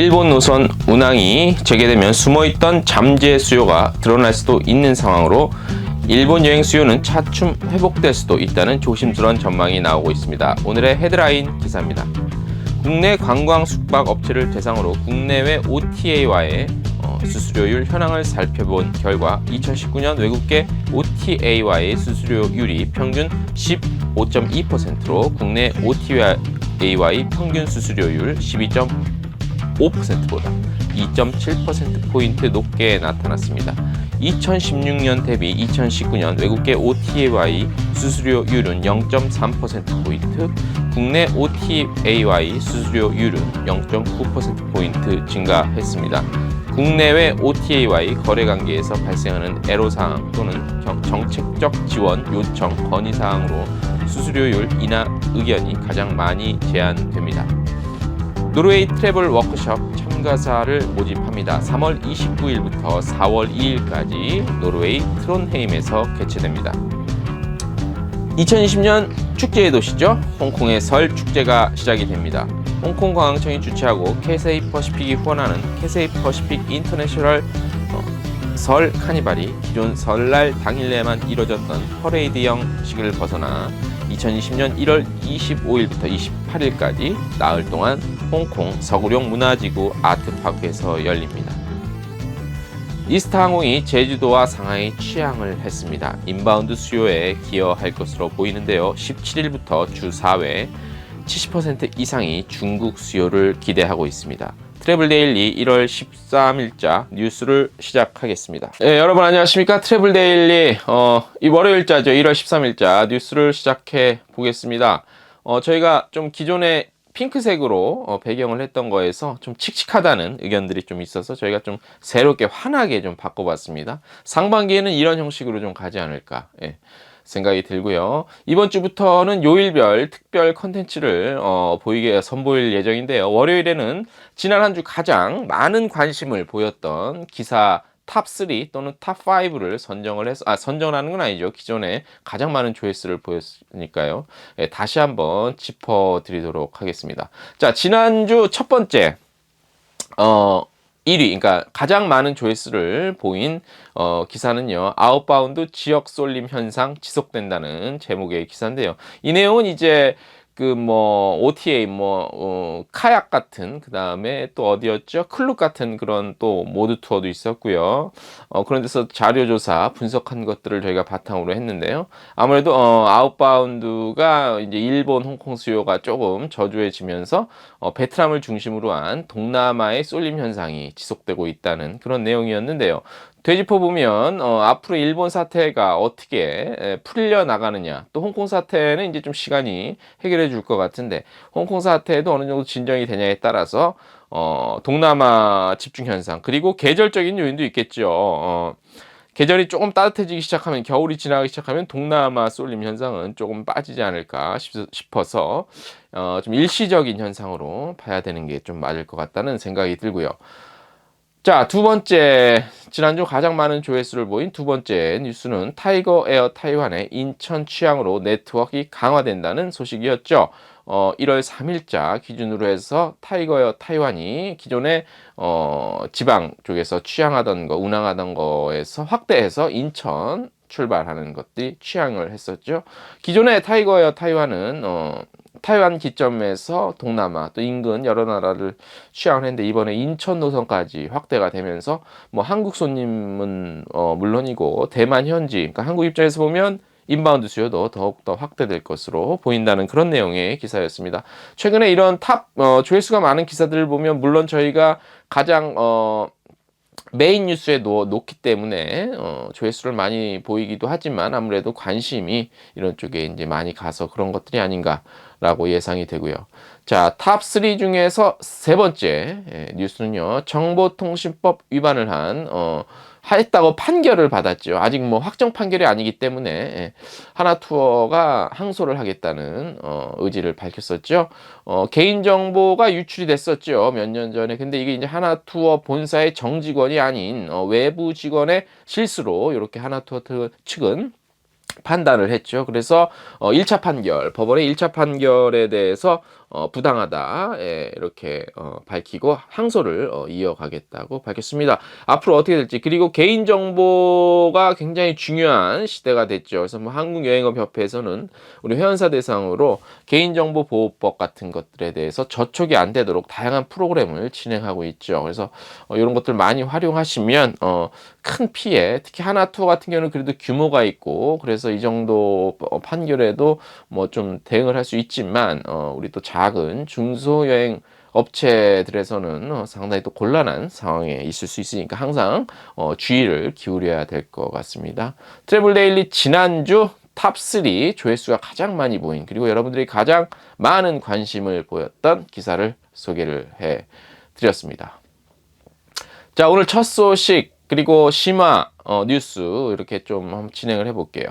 일본 노선 운항이 재개되면 숨어있던 잠재 수요가 드러날 수도 있는 상황으로 일본 여행 수요는 차츰 회복될 수도 있다는 조심스러운 전망이 나오고 있습니다. 오늘의 헤드라인 기사입니다. 국내 관광 숙박 업체를 대상으로 국내외 OTA와의 수수료율 현황을 살펴본 결과 2019년 외국계 OTA와의 수수료율이 평균 15.2%로 국내 OTA와의 평균 수수료율 12.5%보다 2.7%포인트 높게 나타났습니다. 2016년 대비 2019년 외국계 OTA와의 수수료율은 0.3%포인트, 국내 OTA와의 수수료율은 0.9%포인트 증가했습니다. 국내외 OTA와의 거래관계에서 발생하는 애로사항 또는 정책적 지원 요청 건의사항으로 수수료율 인하 의견이 가장 많이 제안됩니다. 노르웨이 트래블 워크숍 참가사를 모집합니다. 3월 29일부터 4월 2일까지 노르웨이 트론헤임에서 개최됩니다. 2020년 축제의 도시죠. 홍콩의 설 축제가 시작이 됩니다. 홍콩 관광청이 주최하고 캐세이 퍼시픽이 후원하는 캐세이 퍼시픽 인터내셔널 설 카니발이 기존 설날 당일내만 이뤄졌던 퍼레이드 형식을 벗어나 2020년 1월 25일부터 28일까지 나흘 동안 홍콩 서구룡 문화지구 아트파크에서 열립니다. 이스타항공이 제주도와 상하이 취항을 했습니다. 인바운드 수요에 기여할 것으로 보이는데요. 17일부터 주 4회 70% 이상이 중국 수요를 기대하고 있습니다. 트래블데일리 1월 13일자 뉴스를 시작하겠습니다. 네, 여러분 안녕하십니까? 트래블데일리 이 월요일자죠. 1월 13일자 뉴스를 시작해 보겠습니다. 저희가 좀 기존에 핑크색으로 배경을 했던 거에서 좀 칙칙하다는 의견들이 좀 있어서 저희가 좀 새롭게 환하게 좀 바꿔봤습니다. 상반기에는 이런 형식으로 좀 가지 않을까 생각이 들고요. 이번 주부터는 요일별 특별 컨텐츠를 선보일 예정인데요. 월요일에는 지난 한 주 가장 많은 관심을 보였던 기사 탑3 또는 탑5를 선정하는 건 아니죠. 기존에 가장 많은 조회수를 보였으니까요. 다시 한번 짚어드리도록 하겠습니다. 자, 지난주 첫 번째 1위, 그러니까 가장 많은 조회수를 보인 기사는요. 아웃바운드 지역 쏠림 현상 지속된다는 제목의 기사인데요. 이 내용은 이제 OTA 카약 같은, 그 다음에 또 어디였죠? 클룩 같은 그런 또 모드 투어도 있었고요. 그런 데서 자료조사 분석한 것들을 저희가 바탕으로 했는데요. 아무래도 아웃바운드가 이제 일본, 홍콩 수요가 조금 저조해지면서 베트남을 중심으로 한 동남아의 쏠림 현상이 지속되고 있다는 그런 내용이었는데요. 되짚어보면 앞으로 일본 사태가 어떻게 풀려 나가느냐, 또 홍콩 사태는 이제 좀 시간이 해결해 줄 것 같은데 홍콩 사태도 어느 정도 진정이 되냐에 따라서 동남아 집중 현상, 그리고 계절적인 요인도 있겠죠. 계절이 조금 따뜻해지기 시작하면, 겨울이 지나가기 시작하면 동남아 쏠림 현상은 조금 빠지지 않을까 싶어서 좀 일시적인 현상으로 봐야 되는 게 좀 맞을 것 같다는 생각이 들고요. 자, 두 번째, 지난주 가장 많은 조회수를 보인 두 번째 뉴스는 타이거 에어 타이완의 인천 취항으로 네트워크가 강화된다는 소식이었죠. 1월 3일자 기준으로 해서 타이거 에어 타이완이 기존에 지방 쪽에서 운항하던 거에서 확대해서 인천 출발하는 것들이 취항을 했었죠. 기존에 타이거 에어 타이완은 타이완 기점에서 동남아 또 인근 여러 나라를 취항을 했는데 이번에 인천 노선까지 확대가 되면서 한국 손님은 물론이고 대만 현지, 그러니까 한국 입장에서 보면 인바운드 수요도 더욱더 확대될 것으로 보인다는 그런 내용의 기사였습니다. 최근에 이런 조회수가 많은 기사들을 보면 물론 저희가 가장 메인 뉴스에 놓기 때문에 조회수를 많이 보이기도 하지만 아무래도 관심이 이런 쪽에 이제 많이 가서 그런 것들이 아닌가라고 예상이 되고요. 자, 탑3 중에서 세 번째 뉴스는요. 정보통신법 위반을 했다고 판결을 받았죠. 아직 확정 판결이 아니기 때문에 하나투어가 항소를 하겠다는 의지를 밝혔었죠. 개인정보가 유출이 됐었죠. 몇 년 전에. 근데 이게 이제 하나투어 본사의 정직원이 아닌 외부 직원의 실수로 이렇게 하나투어 측은 판단을 했죠. 그래서 1차 판결, 법원의 1차 판결에 대해서 부당하다 이렇게 밝히고 항소를 이어가겠다고 밝혔습니다. 앞으로 어떻게 될지, 그리고 개인정보가 굉장히 중요한 시대가 됐죠. 그래서 뭐 한국여행업협회에서는 우리 회원사 대상으로 개인정보보호법 같은 것들에 대해서 저촉이 안 되도록 다양한 프로그램을 진행하고 있죠. 그래서 이런 것들 많이 활용하시면 큰 피해, 특히 하나투어 같은 경우는 그래도 규모가 있고 그래서 이 정도 판결에도 뭐 좀 대응을 할 수 있지만 우리 또 작은 중소여행 업체들에서는 상당히 또 곤란한 상황에 있을 수 있으니까 항상 주의를 기울여야 될 것 같습니다. 트래블데일리 지난주 탑3 조회수가 가장 많이 보인, 그리고 여러분들이 가장 많은 관심을 보였던 기사를 소개를 해 드렸습니다. 자, 오늘 첫 소식 그리고 심화 뉴스 이렇게 좀 한번 진행을 해볼게요.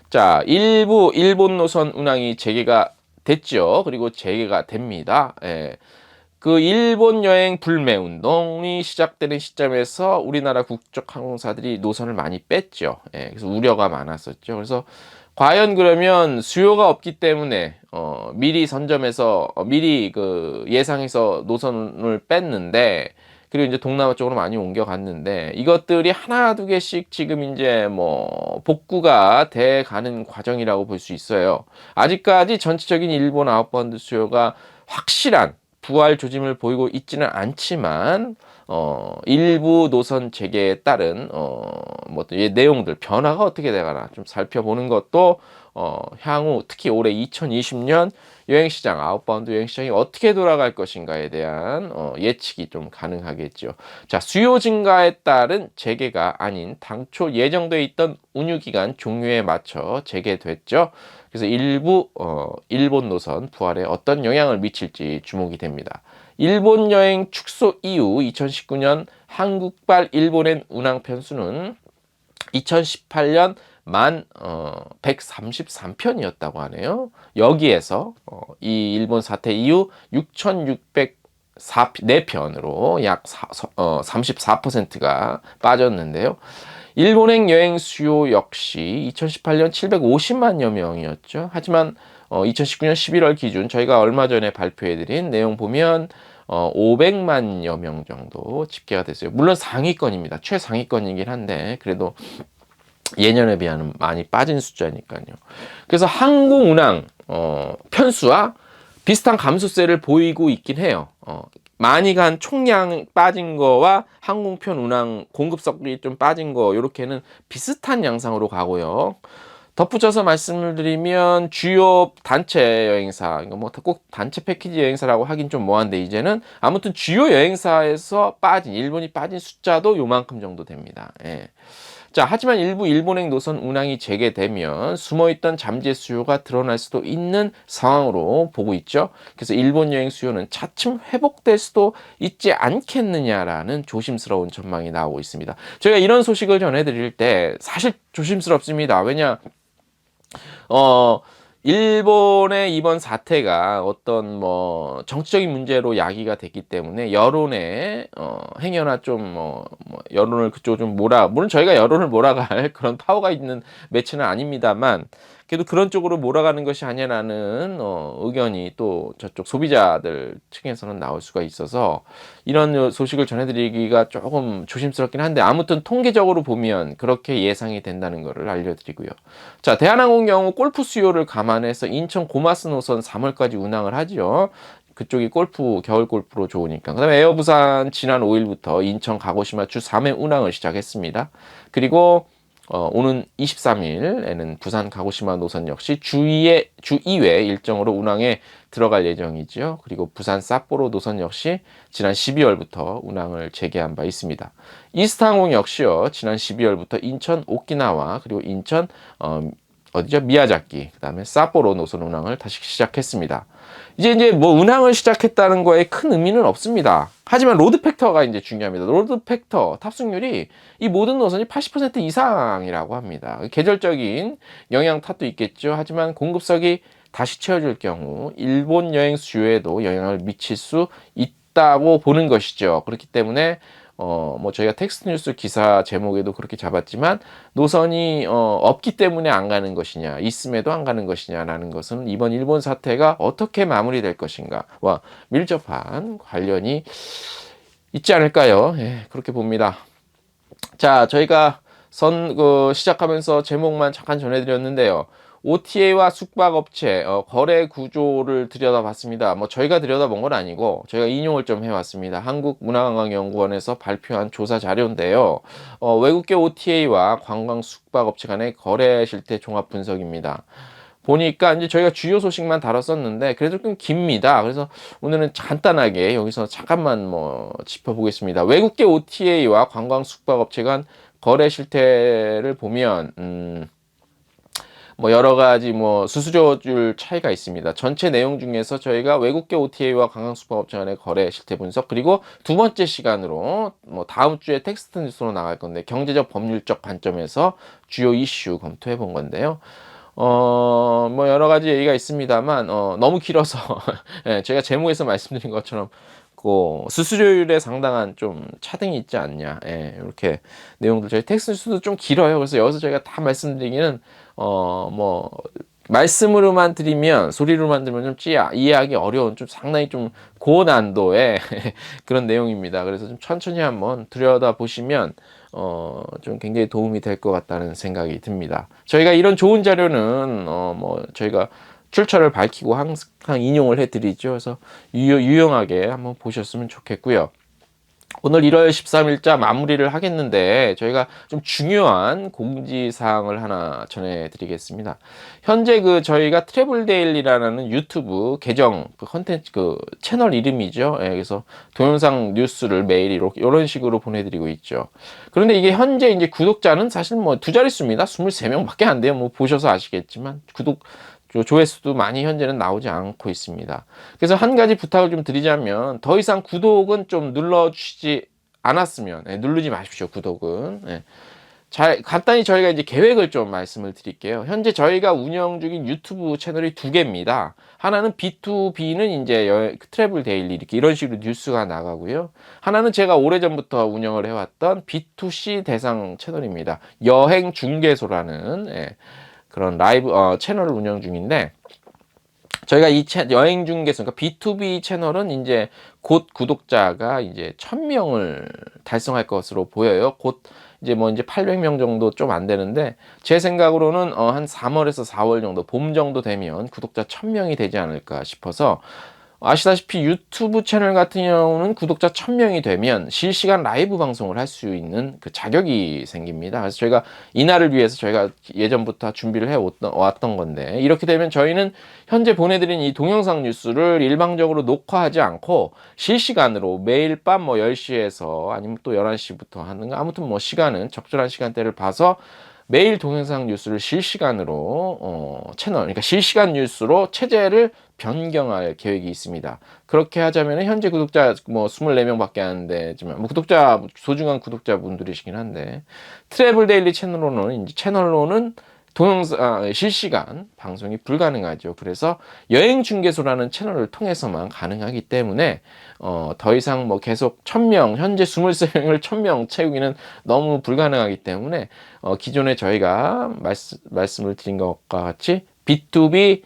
자, 일부 일본 노선 운항이 재개가 됐죠. 그리고 재개가 됩니다. 그 일본 여행 불매 운동이 시작되는 시점에서 우리나라 국적 항공사들이 노선을 많이 뺐죠. 그래서 우려가 많았었죠. 그래서 과연 그러면 수요가 없기 때문에 미리 선점해서 미리 그 예상해서 노선을 뺐는데, 그리고 이제 동남아 쪽으로 많이 옮겨갔는데 이것들이 하나 두 개씩 지금 이제 뭐 복구가 돼 가는 과정이라고 볼 수 있어요. 아직까지 전체적인 일본 아웃바운드 수요가 확실한 부활 조짐을 보이고 있지는 않지만 일부 노선 재개에 따른 뭐 내용들 변화가 어떻게 되거나 좀 살펴보는 것도 향후 특히 올해 2020년 여행시장, 아웃바운드 여행시장이 어떻게 돌아갈 것인가에 대한 예측이 좀 가능하겠죠. 자, 수요 증가에 따른 재개가 아닌 당초 예정돼 있던 운유기간 종료에 맞춰 재개됐죠. 그래서 일부 일본 노선 부활에 어떤 영향을 미칠지 주목이 됩니다. 일본 여행 축소 이후 2019년 한국발 일본행 운항 편수는 2018년 133편이었다고 하네요. 여기에서 이 일본 사태 이후 6,604편으로 약 34%가 빠졌는데요. 일본행 여행 수요 역시 2018년 750만여 명이었죠. 하지만 2019년 11월 기준 저희가 얼마 전에 발표해드린 내용 보면 500만여 명 정도 집계가 됐어요. 물론 상위권입니다. 최상위권이긴 한데 그래도 예년에 비하면 많이 빠진 숫자니까요. 그래서 항공 운항 편수와 비슷한 감소세를 보이고 있긴 해요. 많이 간 총량 빠진 거와 항공편 운항 공급석이 좀 빠진 거 이렇게는 비슷한 양상으로 가고요. 덧붙여서 말씀을 드리면 주요 단체 여행사, 뭐 꼭 단체 패키지 여행사라고 하긴 좀 뭐한데 이제는 아무튼 주요 여행사에서 일본이 빠진 숫자도 요만큼 정도 됩니다. 자, 하지만 일부 일본행 노선 운항이 재개되면 숨어있던 잠재 수요가 드러날 수도 있는 상황으로 보고 있죠. 그래서 일본 여행 수요는 차츰 회복될 수도 있지 않겠느냐라는 조심스러운 전망이 나오고 있습니다. 저희가 이런 소식을 전해드릴 때 사실 조심스럽습니다. 왜냐, 일본의 이번 사태가 어떤 뭐 정치적인 문제로 야기가 됐기 때문에 여론의 행여나 좀 여론을 그쪽으로 좀 물론 저희가 여론을 몰아갈 그런 파워가 있는 매체는 아닙니다만 그래도 그런 쪽으로 몰아가는 것이 아니라는 의견이 또 저쪽 소비자들 층에서는 나올 수가 있어서 이런 소식을 전해드리기가 조금 조심스럽긴 한데 아무튼 통계적으로 보면 그렇게 예상이 된다는 것을 알려드리고요. 자, 대한항공 경우 골프 수요를 감안해서 인천 고마스 노선 3월까지 운항을 하죠. 그쪽이 겨울 골프로 좋으니까. 그 다음에 에어부산 지난 5일부터 인천 가고시마 주 3회 운항을 시작했습니다. 그리고 오는 23일에는 부산 가고시마 노선 역시 주 2회 일정으로 운항에 들어갈 예정이죠. 그리고 부산 삿포로 노선 역시 지난 12월부터 운항을 재개한 바 있습니다. 이스타항공 역시요. 지난 12월부터 인천 오키나와 그리고 인천 미야자키, 그 다음에 삿포로 노선 운항을 다시 시작했습니다. 이제 뭐 운항을 시작했다는 거에 큰 의미는 없습니다. 하지만 로드 팩터가 이제 중요합니다. 로드 팩터 탑승률이 이 모든 노선이 80% 이상이라고 합니다. 계절적인 영향 탓도 있겠죠. 하지만 공급석이 다시 채워질 경우 일본 여행 수요에도 영향을 미칠 수 있다고 보는 것이죠. 그렇기 때문에 뭐 저희가 텍스트 뉴스 기사 제목에도 그렇게 잡았지만 노선이 없기 때문에 안 가는 것이냐, 있음에도 안 가는 것이냐라는 것은 이번 일본 사태가 어떻게 마무리될 것인가와 밀접한 관련이 있지 않을까요? 예, 그렇게 봅니다. 자, 저희가 시작하면서 제목만 잠깐 전해드렸는데요. OTA와 숙박업체 거래 구조를 들여다봤습니다. 뭐 저희가 들여다본 건 아니고 저희가 인용을 좀 해왔습니다. 한국문화관광연구원에서 발표한 조사 자료인데요. 외국계 OTA와 관광 숙박업체 간의 거래 실태 종합 분석입니다. 보니까 이제 저희가 주요 소식만 다뤘었는데 그래도 좀 깁니다. 그래서 오늘은 간단하게 여기서 잠깐만 뭐 짚어보겠습니다. 외국계 OTA와 관광 숙박업체 간 거래 실태를 보면 뭐 여러 가지 뭐 수수료율 차이가 있습니다. 전체 내용 중에서 저희가 외국계 OTA와 관광 숙박업체 간의 거래 실태 분석, 그리고 두 번째 시간으로 뭐 다음 주에 텍스트 뉴스로 나갈 건데 경제적 법률적 관점에서 주요 이슈 검토해 본 건데요. 뭐 여러 가지 얘기가 있습니다만 너무 길어서 예, 제가 제목에서 말씀드린 것처럼 그 수수료율에 상당한 좀 차등이 있지 않냐, 예, 이렇게 내용들 저희 텍스트 뉴스도 좀 길어요. 그래서 여기서 저희가 다 말씀드리기는 뭐 말씀으로만 드리면, 소리로만 들으면 좀 이해하기 어려운, 좀 상당히 좀 고난도의 그런 내용입니다. 그래서 좀 천천히 한번 들여다 보시면 좀 굉장히 도움이 될 것 같다는 생각이 듭니다. 저희가 이런 좋은 자료는 뭐 저희가 출처를 밝히고 항상 인용을 해드리죠. 그래서 유용하게 한번 보셨으면 좋겠고요. 오늘 1월 13일자 마무리를 하겠는데 저희가 좀 중요한 공지사항을 하나 전해드리겠습니다. 현재 저희가 트래블데일리라는 유튜브 계정 컨텐츠 채널 이름이죠. 예, 그래서 동영상 뉴스를 매일 이런 식으로 보내드리고 있죠. 그런데 이게 현재 이제 구독자는 사실 뭐 두 자릿수입니다. 23명밖에 안 돼요. 뭐 보셔서 아시겠지만 조회수도 많이 현재는 나오지 않고 있습니다. 그래서 한 가지 부탁을 좀 드리자면 더 이상 구독은 좀 눌러주시지 않았으면 누르지 마십시오. 구독은. 간단히 저희가 이제 계획을 좀 말씀을 드릴게요. 현재 저희가 운영 중인 유튜브 채널이 두 개입니다. 하나는 B2B는 이제 트래블 데일리 이런 식으로 뉴스가 나가고요. 하나는 제가 오래전부터 운영을 해왔던 B2C 대상 채널입니다. 여행 중개소라는 그런 라이브 채널을 운영 중인데, 저희가 이 여행 중개소, 그러니까 B2B 채널은 이제 곧 구독자가 이제 1000명을 달성할 것으로 보여요. 곧 이제 800명 정도 좀 안 되는데, 제 생각으로는 한 3월에서 4월 정도, 봄 정도 되면 구독자 1000명이 되지 않을까 싶어서, 아시다시피 유튜브 채널 같은 경우는 구독자 1000명이 되면 실시간 라이브 방송을 할 수 있는 그 자격이 생깁니다. 그래서 저희가 이날을 위해서 저희가 예전부터 준비를 해왔던 건데, 이렇게 되면 저희는 현재 보내드린 이 동영상 뉴스를 일방적으로 녹화하지 않고 실시간으로 매일 밤 뭐 10시에서 아니면 또 11시부터 하는가, 아무튼 뭐 시간은 적절한 시간대를 봐서 매일 동영상 뉴스를 실시간으로 그러니까 실시간 뉴스로 체제를 변경할 계획이 있습니다. 그렇게 하자면 현재 구독자 뭐 24명밖에 안 되지만 소중한 구독자분들이시긴 한데, 트래블 데일리 채널로는 실시간 방송이 불가능하죠. 그래서 여행 중개소라는 채널을 통해서만 가능하기 때문에 더 이상 뭐 계속 1000명, 현재 23명을 1000명 채우기는 너무 불가능하기 때문에 기존에 저희가 말씀을 드린 것과 같이 B2B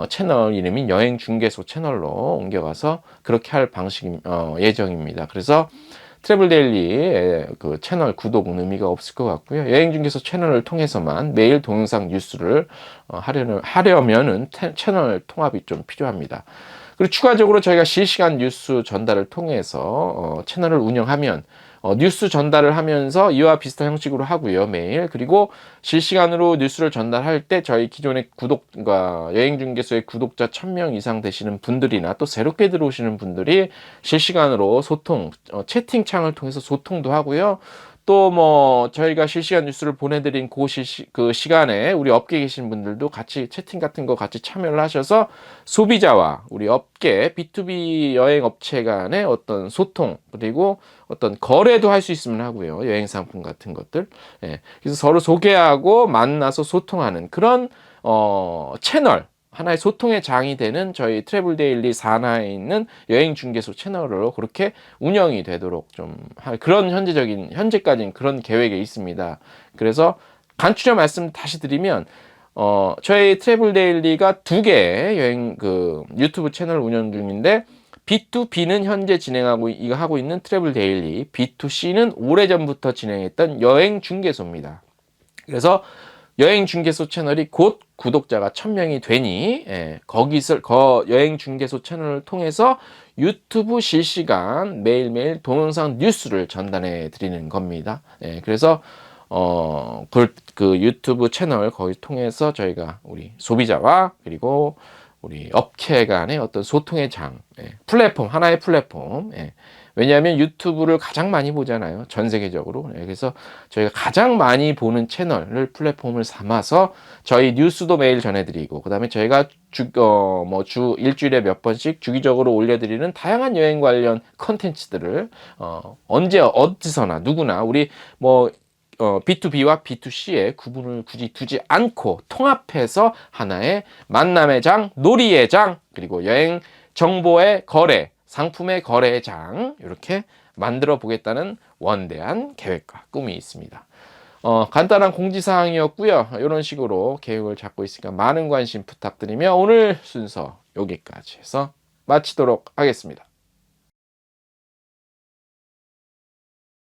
채널 이름인 여행 중개소 채널로 옮겨가서 그렇게 할 예정입니다. 그래서 트래블데일리의 그 채널 구독은 의미가 없을 것 같고요. 여행중개소 채널을 통해서만 매일 동영상 뉴스를 하려면은 채널 통합이 좀 필요합니다. 그리고 추가적으로 저희가 실시간 뉴스 전달을 통해서 채널을 운영하면 뉴스 전달을 하면서 이와 비슷한 형식으로 하고요, 매일. 그리고 실시간으로 뉴스를 전달할 때 저희 기존의 여행중개소의 구독자 1000명 이상 되시는 분들이나 또 새롭게 들어오시는 분들이 실시간으로 채팅창을 통해서 소통도 하고요. 또 뭐 저희가 실시간 뉴스를 보내드린 그 시간에 우리 업계에 계신 분들도 같이 채팅 같은 거 같이 참여를 하셔서 소비자와 우리 업계 B2B 여행 업체 간의 어떤 소통, 그리고 어떤 거래도 할 수 있으면 하고요. 여행 상품 같은 것들. 그래서 서로 소개하고 만나서 소통하는 그런 채널, 하나의 소통의 장이 되는 저희 트래블 데일리 산하에 있는 여행 중개소 채널로 그렇게 운영이 되도록 좀 그런 현재까지는 그런 계획에 있습니다. 그래서 간추려 말씀 다시 드리면 저희 트래블 데일리가 2개의 여행 유튜브 채널 운영 중인데, B2B는 현재 하고 있는 트래블 데일리, B2C는 오래전부터 진행했던 여행 중개소입니다. 그래서 여행 중개소 채널이 곧 구독자가 1000명이 되니, 여행 중개소 채널을 통해서 유튜브 실시간 매일매일 동영상 뉴스를 전달해 드리는 겁니다. 그래서 그 유튜브 채널 거기 통해서 저희가 우리 소비자와 그리고 우리 업체 간의 어떤 소통의 플랫폼, 하나의 플랫폼. 왜냐하면 유튜브를 가장 많이 보잖아요, 전 세계적으로. 그래서 저희가 가장 많이 보는 채널을 플랫폼을 삼아서 저희 뉴스도 매일 전해드리고, 그 다음에 저희가 일주일에 몇 번씩 주기적으로 올려드리는 다양한 여행 관련 컨텐츠들을 언제 어디서나 누구나 우리 B2B와 B2C의 구분을 굳이 두지 않고 통합해서 하나의 만남의 장, 놀이의 장, 그리고 여행 정보의 거래, 상품의 거래의 장, 이렇게 만들어 보겠다는 원대한 계획과 꿈이 있습니다. 간단한 공지사항이었고요. 이런 식으로 계획을 잡고 있으니까 많은 관심 부탁드리며 오늘 순서 여기까지 해서 마치도록 하겠습니다.